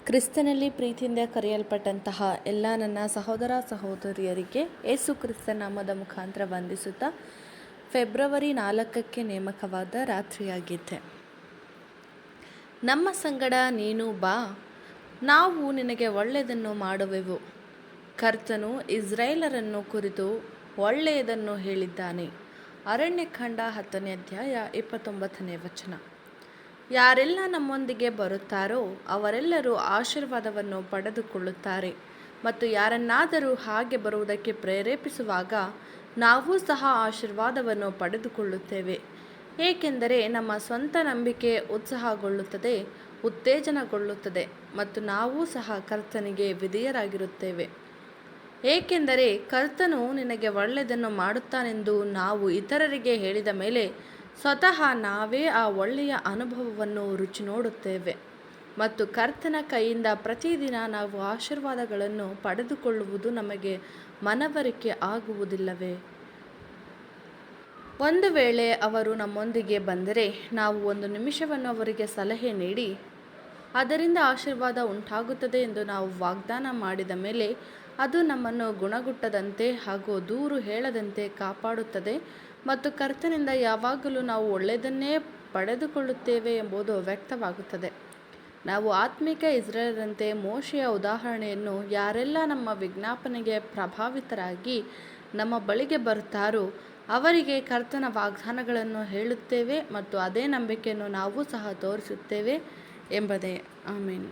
ಕ್ರಿಸ್ತನಲ್ಲಿ ಪ್ರೀತಿಯಿಂದ ಕರೆಯಲ್ಪಟ್ಟಂತಹ ಎಲ್ಲ ನನ್ನ ಸಹೋದರ ಸಹೋದರಿಯರಿಗೆ ಯೇಸು ಕ್ರಿಸ್ತ ನಾಮದ ಮುಖಾಂತರ ವಂದಿಸುತ್ತಾ ಫೆಬ್ರವರಿ 4ಕ್ಕೆ ನೇಮಕವಾದ ರಾತ್ರಿಯಾಗಿದೆ. ನಮ್ಮ ಸಂಗಡ ನೀನು ಬಾ, ನಾವು ನಿನಗೆ ಒಳ್ಳೆಯದನ್ನು ಮಾಡುವೆವು. ಕರ್ತನು ಇಸ್ರಾಯೇಲರನ್ನು ಕುರಿತು ಒಳ್ಳೆಯದನ್ನು ಹೇಳಿದ್ದಾನೆ. ಅರಣ್ಯಕಾಂಡ 10ನೇ ಅಧ್ಯಾಯ 29ನೇ ವಚನ. ಯಾರೆಲ್ಲ ನಮ್ಮೊಂದಿಗೆ ಬರುತ್ತಾರೋ ಅವರೆಲ್ಲರೂ ಆಶೀರ್ವಾದವನ್ನು ಪಡೆದುಕೊಳ್ಳುತ್ತಾರೆ, ಮತ್ತು ಯಾರನ್ನಾದರೂ ಹಾಗೆ ಬರುವುದಕ್ಕೆ ಪ್ರೇರೇಪಿಸುವಾಗ ನಾವು ಸಹ ಆಶೀರ್ವಾದವನ್ನು ಪಡೆದುಕೊಳ್ಳುತ್ತೇವೆ. ಏಕೆಂದರೆ ನಮ್ಮ ಸ್ವಂತ ನಂಬಿಕೆ ಉತ್ಸಾಹಗೊಳ್ಳುತ್ತದೆ, ಉತ್ತೇಜನಗೊಳ್ಳುತ್ತದೆ, ಮತ್ತು ನಾವು ಸಹ ಕರ್ತನಿಗೆ ವಿಧೇಯರಾಗಿರುತ್ತೇವೆ. ಏಕೆಂದರೆ ಕರ್ತನು ನಿನಗೆ ಒಳ್ಳೆಯದನ್ನು ಮಾಡುತ್ತಾನೆಂದು ನಾವು ಇತರರಿಗೆ ಹೇಳಿದ ಮೇಲೆ ಸ್ವತಃ ನಾವೇ ಆ ಒಳ್ಳೆಯ ಅನುಭವವನ್ನು ರುಚಿ ನೋಡುತ್ತೇವೆ, ಮತ್ತು ಕರ್ತನ ಕೈಯಿಂದ ಪ್ರತಿದಿನ ನಾವು ಆಶೀರ್ವಾದಗಳನ್ನು ಪಡೆದುಕೊಳ್ಳುವುದು ನಮಗೆ ಮನವರಿಕೆ ಆಗುವುದಿಲ್ಲವೇ? ಒಂದು ವೇಳೆ ಅವರು ನಮ್ಮೊಂದಿಗೆ ಬಂದರೆ ನಾವು ಒಂದು ನಿಮಿಷವನ್ನು ಅವರಿಗೆ ಸಲಹೆ ನೀಡಿ ಅದರಿಂದ ಆಶೀರ್ವಾದ ಉಂಟಾಗುತ್ತದೆ ಎಂದು ನಾವು ವಾಗ್ದಾನ ಮಾಡಿದ ಮೇಲೆ ಅದು ನಮ್ಮನ್ನು ಗುಣಗುಟ್ಟದಂತೆ ಹಾಗೂ ದೂರು ಹೇಳದಂತೆ ಕಾಪಾಡುತ್ತದೆ, ಮತ್ತು ಕರ್ತನಿಂದ ಯಾವಾಗಲೂ ನಾವು ಒಳ್ಳೆಯದನ್ನೇ ಪಡೆದುಕೊಳ್ಳುತ್ತೇವೆ ಎಂಬುದು ವ್ಯಕ್ತವಾಗುತ್ತದೆ. ನಾವು ಆತ್ಮಿಕ ಇಸ್ರಾಯೇಲರಂತೆ ಮೋಶೆಯ ಉದಾಹರಣೆಯನ್ನು ಯಾರೆಲ್ಲ ನಮ್ಮ ವಿಜ್ಞಾಪನೆಗೆ ಪ್ರಭಾವಿತರಾಗಿ ನಮ್ಮ ಬಳಿಗೆ ಬರುತ್ತಾರೋ ಅವರಿಗೆ ಕರ್ತನ ವಾಗ್ದಾನಗಳನ್ನು ಹೇಳುತ್ತೇವೆ, ಮತ್ತು ಅದೇ ನಂಬಿಕೆಯನ್ನು ನಾವು ಸಹ ತೋರಿಸುತ್ತೇವೆ ಎಂಬುದೇ. ಆಮೆನ್.